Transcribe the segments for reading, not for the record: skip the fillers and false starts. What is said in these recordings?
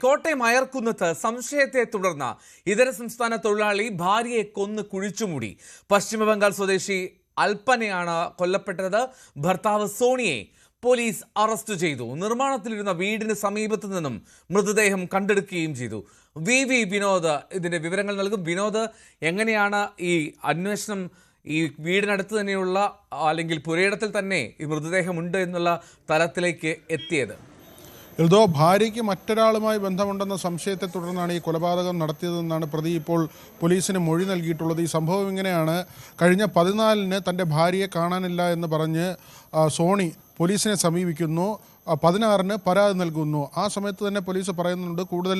കോട്ടയം അയർക്കുന്നത്ത് സംശയത്തെ തുടർന്ന് ഇതര സംസ്ഥാന തൊഴിലാളി ഭാര്യയെ കൊന്ന് കുഴിച്ചുമൂടി. പശ്ചിമബംഗാൾ സ്വദേശി അൽപ്പനയാണ് കൊല്ലപ്പെട്ടത്. ഭർത്താവ് സോണിയെ പോലീസ് അറസ്റ്റ് ചെയ്തു. നിർമ്മാണത്തിലിരുന്ന വീടിന് സമീപത്തു നിന്നും മൃതദേഹം കണ്ടെടുക്കുകയും ചെയ്തു. വി വിനോദ് ഇതിന്റെ വിവരങ്ങൾ നൽകും. വിനോദ്, എങ്ങനെയാണ് ഈ അന്വേഷണം ഈ വീടിനടുത്ത് തന്നെയുള്ള അല്ലെങ്കിൽ പുരയിടത്തിൽ തന്നെ ഈ മൃതദേഹമുണ്ട് എന്നുള്ള തലത്തിലേക്ക് എത്തിയത്? എൽദോ, ഭാര്യയ്ക്ക് മറ്റൊരാളുമായി ബന്ധമുണ്ടെന്ന സംശയത്തെ തുടർന്നാണ് ഈ കൊലപാതകം നടത്തിയതെന്നാണ് പ്രതി ഇപ്പോൾ പോലീസിന് മൊഴി നൽകിയിട്ടുള്ളത്. ഈ സംഭവം ഇങ്ങനെയാണ്. കഴിഞ്ഞ 14-ന് തൻ്റെ ഭാര്യയെ കാണാനില്ല എന്ന് പറഞ്ഞ് സോണി പോലീസിനെ സമീപിക്കുന്നു. 16-ന് പരാതി നൽകുന്നു. ആ സമയത്ത് തന്നെ പോലീസ് പറയുന്നുണ്ട് കൂടുതൽ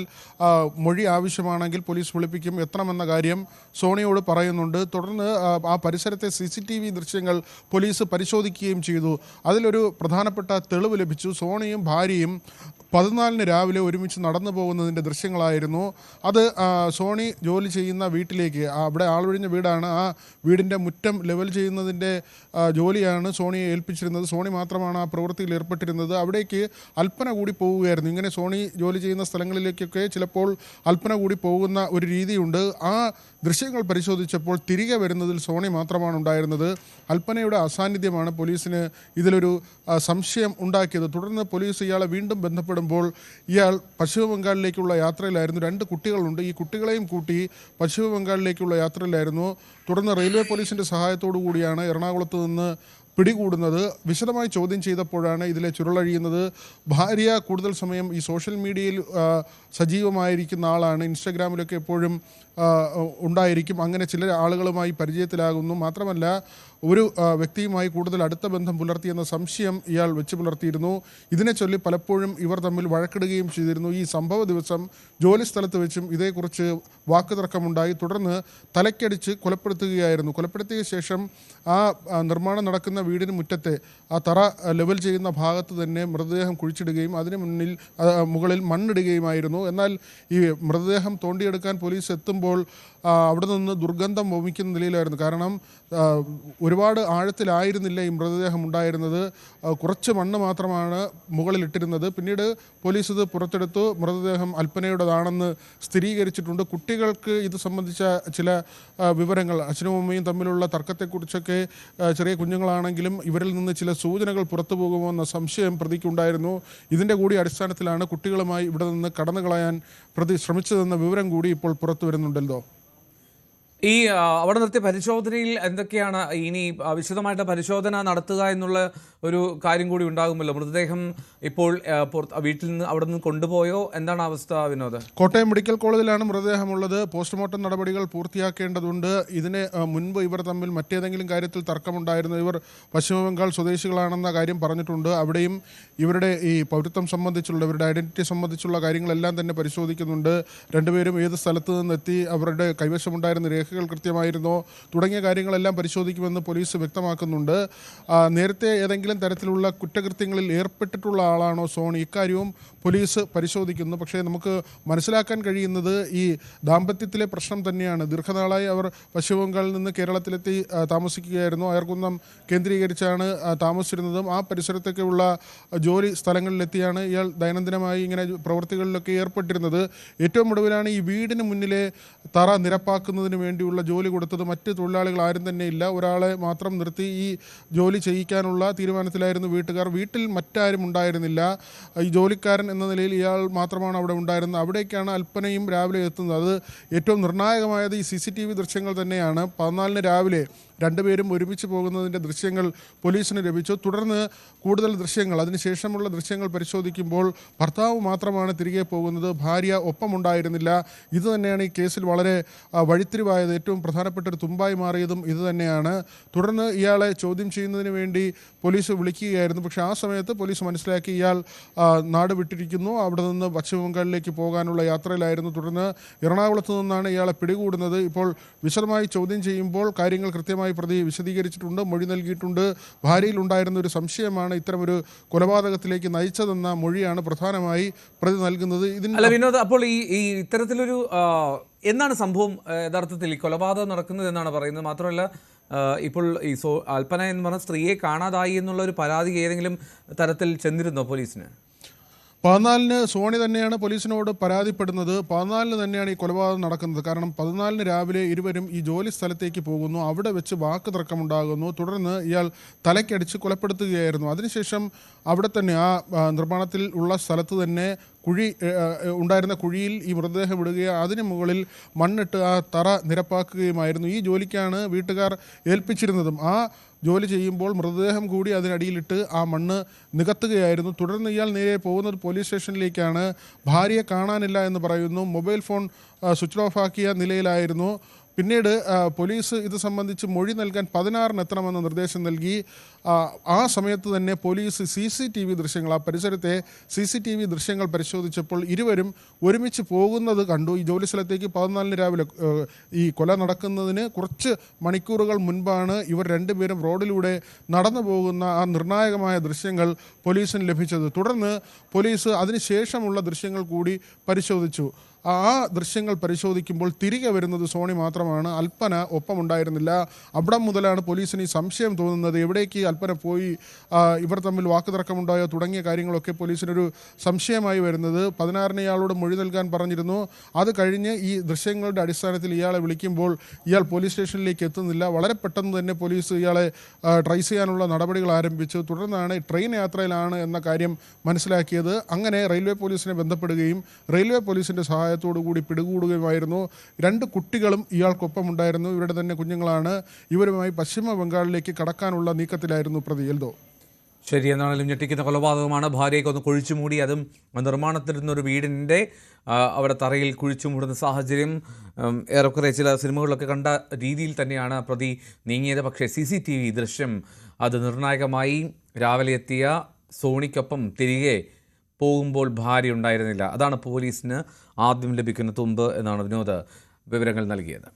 മൊഴി ആവശ്യമാണെങ്കിൽ പോലീസ് വിളിപ്പിക്കും, എത്തണമെന്ന കാര്യം സോണിയോട് പറയുന്നുണ്ട്. തുടർന്ന് ആ പരിസരത്തെ CCTV ദൃശ്യങ്ങൾ പോലീസ് പരിശോധിക്കുകയും ചെയ്തു. അതിലൊരു പ്രധാനപ്പെട്ട തെളിവ് ലഭിച്ചു. സോണിയും ഭാര്യയും 14-ന് രാവിലെ ഒരുമിച്ച് നടന്നു പോകുന്നതിൻ്റെ ദൃശ്യങ്ങളായിരുന്നു. അത് സോണി ജോലി ചെയ്യുന്ന വീട്ടിലേക്ക്, അവിടെ ആളൊഴിഞ്ഞ വീടാണ്, ആ വീടിൻ്റെ മുറ്റം ലെവൽ ചെയ്യുന്നതിൻ്റെ ജോലിയാണ് സോണിയെ ഏൽപ്പിച്ചിരുന്നത്. സോണി മാത്രമാണ് ആ പ്രവൃത്തിയിൽ ഏർപ്പെട്ടിരുന്നത്. അവിടേക്ക് അൽപ്പന കൂടി പോവുകയായിരുന്നു. ഇങ്ങനെ സോണി ജോലി ചെയ്യുന്ന സ്ഥലങ്ങളിലേക്കൊക്കെ ചിലപ്പോൾ അൽപ്പന കൂടി പോകുന്ന ഒരു രീതിയുണ്ട്. ആ ദൃശ്യങ്ങൾ പരിശോധിച്ചപ്പോൾ തിരികെ വരുന്നതിൽ സോണി മാത്രമാണ് ഉണ്ടായിരുന്നത്. അൽപ്പനയുടെ അസാന്നിധ്യമാണ് പോലീസിന് ഇതിലൊരു സംശയം ഉണ്ടാക്കിയത്. തുടർന്ന് പോലീസ് ഇയാളെ വീണ്ടും ബന്ധപ്പെടുമ്പോൾ ഇയാൾ പശ്ചിമ ബംഗാളിലേക്കുള്ള യാത്രയിലായിരുന്നു. 2 കുട്ടികളുണ്ട്. ഈ കുട്ടികളെയും കൂട്ടി പശ്ചിമ ബംഗാളിലേക്കുള്ള യാത്രയിലായിരുന്നു. തുടർന്ന് റെയിൽവേ പോലീസിൻ്റെ സഹായത്തോടു കൂടിയാണ് എറണാകുളത്ത് നിന്ന് പിടികൂടുന്നത്. വിശദമായി ചോദ്യം ചെയ്തപ്പോഴാണ് ഇതിലെ ചുരുളഴിയുന്നത്. ഭാര്യ കൂടുതൽ സമയം ഈ സോഷ്യൽ മീഡിയയിൽ സജീവമായിരിക്കുന്ന ആളാണ്. ഇൻസ്റ്റഗ്രാമിലൊക്കെ എപ്പോഴും ഉണ്ടായിരിക്കും. അങ്ങനെ ചില ആളുകളുമായി പരിചയത്തിലാകുന്നു. മാത്രമല്ല ഒരു വ്യക്തിയുമായി കൂടുതൽ അടുത്ത ബന്ധം പുലർത്തിയെന്ന സംശയം ഇയാൾ വെച്ച് പുലർത്തിയിരുന്നു. ഇതിനെ ചൊല്ലി പലപ്പോഴും ഇവർ തമ്മിൽ വഴക്കിടുകയും ചെയ്തിരുന്നു. ഈ സംഭവ ദിവസം ജോലി സ്ഥലത്ത് വെച്ചും ഇതേക്കുറിച്ച് വാക്കുതർക്കമുണ്ടായി. തുടർന്ന് തലയ്ക്കടിച്ച് കൊലപ്പെടുത്തുകയായിരുന്നു. കൊലപ്പെടുത്തിയ ശേഷം ആ നിർമ്മാണം നടക്കുന്ന വീടിന് മുറ്റത്തെ ആ തറ ലെവൽ ചെയ്യുന്ന ഭാഗത്ത് തന്നെ മൃതദേഹം കുഴിച്ചിടുകയും അതിന് മുകളിൽ മണ്ണിടുകയുമായിരുന്നു. എന്നാൽ ഈ മൃതദേഹം തോണ്ടിയെടുക്കാൻ പോലീസ് എത്തുമ്പോൾ അവിടെ നിന്ന് ദുർഗന്ധം വമിക്കുന്ന നിലയിലായിരുന്നു. കാരണം ഒരുപാട് ആഴത്തിലായിരുന്നില്ല ഈ മൃതദേഹം ഉണ്ടായിരുന്നത്. കുറച്ച് മണ്ണ് മാത്രമാണ് മുകളിലിട്ടിരുന്നത്. പിന്നീട് പോലീസ് ഇത് പുറത്തെടുത്തു. മൃതദേഹം അൽപ്പനയുടേതാണെന്ന് സ്ഥിരീകരിച്ചിട്ടുണ്ട്. കുട്ടികൾക്ക് ഇത് സംബന്ധിച്ച ചില വിവരങ്ങൾ, അച്ഛനും അമ്മയും തമ്മിലുള്ള തർക്കത്തെക്കുറിച്ചൊക്കെ, ചെറിയ കുഞ്ഞുങ്ങളാണെങ്കിലും ഇവരിൽ നിന്ന് ചില സൂചനകൾ പുറത്തു പോകുമോ എന്ന സംശയം പ്രതിക്കുണ്ടായിരുന്നു. ഇതിൻ്റെ കൂടി അടിസ്ഥാനത്തിലാണ് കുട്ടികളുമായി ഇവിടെ നിന്ന് കടന്നു കളയാൻ പ്രതി ശ്രമിച്ചതെന്ന വിവരം കൂടി ഇപ്പോൾ പുറത്തു വരുന്നുണ്ടല്ലോ. ഈ അവിടെ നടത്തിയ പരിശോധനയിൽ എന്തൊക്കെയാണ് ഇനി വിശദമായിട്ട് പരിശോധന നടത്തുക എന്നുള്ള ഒരു കാര്യം കൂടി ഉണ്ടാകുമല്ലോ? മൃതദേഹം ഇപ്പോൾ വീട്ടിൽ നിന്ന് അവിടെ നിന്ന് കൊണ്ടുപോയോ? എന്താണ് അവസ്ഥ വിനോദ്? കോട്ടയം മെഡിക്കൽ കോളേജിലാണ് മൃതദേഹമുള്ളത്. പോസ്റ്റ്മോർട്ടം നടപടികൾ പൂർത്തിയാക്കേണ്ടതുണ്ട്. ഇതിന് മുൻപ് ഇവർ തമ്മിൽ മറ്റേതെങ്കിലും കാര്യത്തിൽ തർക്കമുണ്ടായിരുന്നു. ഇവർ പശ്ചിമ ബംഗാൾ സ്വദേശികളാണെന്ന കാര്യം പറഞ്ഞിട്ടുണ്ട്. അവിടെയും ഇവരുടെ ഈ പൗരത്വം സംബന്ധിച്ചുള്ള, ഇവരുടെ ഐഡന്റിറ്റി സംബന്ധിച്ചുള്ള കാര്യങ്ങളെല്ലാം തന്നെ പരിശോധിക്കുന്നുണ്ട്. രണ്ടുപേരും ഏത് സ്ഥലത്ത് നിന്നെത്തി, അവരുടെ കൈവശമുണ്ടായിരുന്ന രേഖകൾ കൃത്യമായിരുന്നോ തുടങ്ങിയ കാര്യങ്ങളെല്ലാം പരിശോധിക്കുമെന്ന് പോലീസ് വ്യക്തമാക്കുന്നുണ്ട്. നേരത്തെ ഏതെങ്കിലും തരത്തിലുള്ള കുറ്റകൃത്യങ്ങളിൽ ഏർപ്പെട്ടിട്ടുള്ള ആളാണോ സോണി, ഇക്കാര്യവും പോലീസ് പരിശോധിക്കുന്നു. പക്ഷേ നമുക്ക് മനസ്സിലാക്കാൻ കഴിയുന്നത് ഈ ദാമ്പത്യത്തിലെ പ്രശ്നം തന്നെയാണ്. ദീർഘനാളായി അവർ പശ്ചിമ ബംഗാളിൽ നിന്ന് കേരളത്തിലെത്തി താമസിക്കുകയായിരുന്നു. അയർക്കുന്നം കേന്ദ്രീകരിച്ചാണ് താമസിച്ചിരുന്നതും. ആ പരിസരത്തൊക്കെയുള്ള ജോലി സ്ഥലങ്ങളിലെത്തിയാണ് ഇയാൾ ദൈനംദിനമായി ഇങ്ങനെ പ്രവൃത്തികളിലൊക്കെ ഏർപ്പെട്ടിരുന്നത്. ഏറ്റവും ഒടുവിലാണ് ഈ വീടിന് മുന്നിലെ തറ നിരപ്പാക്കുന്നതിന് വേണ്ടിയുള്ള ജോലി കൊടുത്തത്. മറ്റ് തൊഴിലാളികൾ ആരും തന്നെ ഇല്ല. ഒരാളെ മാത്രം നിർത്തി ഈ ജോലി ചെയ്യിക്കാനുള്ള തീരുമാനത്തിലായിരുന്നു വീട്ടുകാർ. വീട്ടിൽ മറ്റാരും ഉണ്ടായിരുന്നില്ല. ഈ ജോലിക്കാരൻ എന്ന നിലയിൽ ഇയാൾ മാത്രമാണ് അവിടെ ഉണ്ടായിരുന്നത്. അവിടേക്കാണ് അൽപ്പനയും രാവിലെ എത്തുന്നത്. അത് ഏറ്റവും നിർണായകമായത് ഈ CCTV ദൃശ്യങ്ങൾ തന്നെയാണ്. 14-ന് രാവിലെ രണ്ടുപേരും ഒരുമിച്ച് പോകുന്നതിൻ്റെ ദൃശ്യങ്ങൾ പോലീസിന് ലഭിച്ചു. തുടർന്ന് കൂടുതൽ ദൃശ്യങ്ങൾ, അതിനുശേഷമുള്ള ദൃശ്യങ്ങൾ പരിശോധിക്കുമ്പോൾ ഭർത്താവ് മാത്രമാണ് തിരികെ പോകുന്നത്. ഭാര്യ ഒപ്പമുണ്ടായിരുന്നില്ല. ഇത് തന്നെയാണ് ഈ കേസിൽ വളരെ വഴിത്തിരിവായത്. ഏറ്റവും പ്രധാനപ്പെട്ട ഒരു തുമ്പായി മാറിയതും ഇത് തന്നെയാണ്. തുടർന്ന് ഇയാളെ ചോദ്യം ചെയ്യുന്നതിന് വേണ്ടി പോലീസ് വിളിക്കുകയായിരുന്നു. പക്ഷേ ആ സമയത്ത് പോലീസ് മനസ്സിലാക്കി ഇയാൾ നാട് വിട്ടിരിക്കുന്നു. അവിടെ നിന്ന് പശ്ചിമ ബംഗാളിലേക്ക് പോകാനുള്ള യാത്രയിലായിരുന്നു. തുടർന്ന് എറണാകുളത്ത് നിന്നാണ് ഇയാളെ പിടികൂടുന്നത്. ഇപ്പോൾ വിശദമായി ചോദ്യം ചെയ്യുമ്പോൾ കാര്യങ്ങൾ കൃത്യമായി പ്രതി വിശദീകരിച്ചിട്ടുണ്ട്, മൊഴി നൽകിയിട്ടുണ്ട്. ഭാര്യയിൽ ഉണ്ടായിരുന്ന ഒരു സംശയമാണ് ഇത്തരമൊരു കൊലപാതകത്തിലേക്ക് നയിച്ചതെന്ന മൊഴിയാണ് പ്രധാനമായി പ്രതി നൽകുന്നത്. അല്ല വിനോദ്, അപ്പോൾ ഈ ഇത്തരത്തിലൊരു എന്താണ് സംഭവം യഥാർത്ഥത്തിൽ ഈ കൊലപാതകം നടക്കുന്നത് എന്നാണ് പറയുന്നത്? മാത്രമല്ല ഇപ്പോൾ ഈ അൽപ്പന എന്ന് പറഞ്ഞ സ്ത്രീയെ കാണാതായി എന്നുള്ള ഒരു പരാതി ഏതെങ്കിലും തരത്തിൽ ചെന്നിരുന്നോ പോലീസിന്? 14-ന് സോണി തന്നെയാണ് പോലീസിനോട് പരാതിപ്പെടുന്നത്. 14-ന് തന്നെയാണ് ഈ കൊലപാതകം നടക്കുന്നത്. കാരണം 14-ന് രാവിലെ ഇരുവരും ഈ ജോലി സ്ഥലത്തേക്ക് പോകുന്നു. അവിടെ വെച്ച് വാക്ക് തർക്കമുണ്ടാകുന്നു. തുടർന്ന് ഇയാൾ തലയ്ക്കടിച്ച് കൊലപ്പെടുത്തുകയായിരുന്നു. അതിനുശേഷം അവിടെ തന്നെ ആ നിർമ്മാണത്തിൽ ഉള്ള സ്ഥലത്ത് തന്നെ ഉണ്ടായിരുന്ന കുഴിയിൽ ഈ മൃതദേഹം ഇടുകയും അതിന് മുകളിൽ മണ്ണിട്ട് ആ തറ നിരപ്പാക്കുകയുമായിരുന്നു. ഈ ജോലിക്കാണ് വീട്ടുകാർ ഏൽപ്പിച്ചിരുന്നതും. ആ ജോലി ചെയ്യുമ്പോൾ മൃതദേഹം കൂടി അതിനടിയിലിട്ട് ആ മണ്ണ് നികത്തുകയായിരുന്നു. തുടർന്ന് ഇയാൾ നേരെ പോകുന്നത് പോലീസ് സ്റ്റേഷനിലേക്കാണ്. ഭാര്യയെ കാണാനില്ല എന്ന് പറയുന്നു. മൊബൈൽ ഫോൺ സ്വിച്ച് ഓഫ് ആക്കിയ നിലയിലായിരുന്നു. പിന്നീട് പോലീസ് ഇത് സംബന്ധിച്ച് മൊഴി നൽകാൻ 16-ന് എത്തണമെന്ന് നിർദ്ദേശം നൽകി. ആ സമയത്ത് തന്നെ പോലീസ് CCTV ദൃശ്യങ്ങൾ, ആ പരിസരത്തെ CCTV ദൃശ്യങ്ങൾ പരിശോധിച്ചപ്പോൾ ഇരുവരും ഒരുമിച്ച് പോകുന്നത് കണ്ടു. ഈ ജോലി സ്ഥലത്തേക്ക് 14-ന് രാവിലെ ഈ കൊല നടക്കുന്നതിന് കുറച്ച് മണിക്കൂറുകൾ മുൻപാണ് ഇവർ രണ്ടുപേരും റോഡിലൂടെ നടന്നു പോകുന്ന ആ നിർണായകമായ ദൃശ്യങ്ങൾ പോലീസിന് ലഭിച്ചത്. തുടർന്ന് പോലീസ് അതിനുശേഷമുള്ള ദൃശ്യങ്ങൾ കൂടി പരിശോധിച്ചു. ആ ദൃശ്യങ്ങൾ പരിശോധിക്കുമ്പോൾ തിരികെ വരുന്നത് സോണി മാത്രമാണ്. അൽപ്പന ഒപ്പമുണ്ടായിരുന്നില്ല. അവിടെ മുതലാണ് പോലീസിന് ഈ സംശയം തോന്നുന്നത്. എവിടേക്ക് അൽപ്പന പോയി, ഇവർ തമ്മിൽ വാക്കുതർക്കമുണ്ടായോ തുടങ്ങിയ കാര്യങ്ങളൊക്കെ പോലീസിനൊരു സംശയമായി വരുന്നത്. 16-ന് ഇയാളോട് മൊഴി നൽകാൻ പറഞ്ഞിരുന്നു. അത് കഴിഞ്ഞ് ഈ ദൃശ്യങ്ങളുടെ അടിസ്ഥാനത്തിൽ ഇയാളെ വിളിക്കുമ്പോൾ ഇയാൾ പോലീസ് സ്റ്റേഷനിലേക്ക് എത്തുന്നില്ല. വളരെ പെട്ടെന്ന് തന്നെ പോലീസ് ഇയാളെ ട്രേസ് ചെയ്യാനുള്ള നടപടികൾ ആരംഭിച്ചു. തുടർന്നാണ് ട്രെയിൻ യാത്രയിലാണ് എന്ന കാര്യം മനസ്സിലാക്കിയത്. അങ്ങനെ റെയിൽവേ പോലീസിനെ ബന്ധപ്പെടുകയും റെയിൽവേ പോലീസിൻ്റെ സഹായത്തോടു കൂടി പിടികൂടുകയുമായിരുന്നു. 2 കുട്ടികളും ഇയാൾക്കൊപ്പമുണ്ടായിരുന്നു. ഇവരുടെ തന്നെ കുഞ്ഞുങ്ങളാണ്. ഇവരുമായി പശ്ചിമ ബംഗാളിലേക്ക് കടക്കാനുള്ള നീക്കത്തിലായിരുന്നു പ്രതി. എൽദോ. ശരി, എന്നാണെങ്കിലും ഞെട്ടിക്കുന്ന കൊലപാതകമാണ്. ഭാര്യയ്ക്ക് ഒന്ന് കുഴിച്ചുമൂടി, അതും നിർമ്മാണത്തിലിരുന്നൊരു വീടിൻ്റെ അവിടെ തറയിൽ കുഴിച്ചുമൂടുന്ന സാഹചര്യം ഏറെക്കുറെ ചില സിനിമകളിലൊക്കെ കണ്ട രീതിയിൽ തന്നെയാണ് പ്രതി നീങ്ങിയത്. പക്ഷേ CCTV ദൃശ്യം അത് നിർണായകമായി. രാവിലെ എത്തിയ സോണിക്കൊപ്പം തിരികെ പോകുമ്പോൾ ഭാര്യ ഉണ്ടായിരുന്നില്ല. അതാണ് പോലീസിന് ആദ്യം ലഭിക്കുന്ന തുമ്പ് എന്നാണ് വിനോദ് വിവരങ്ങൾ നൽകിയത്.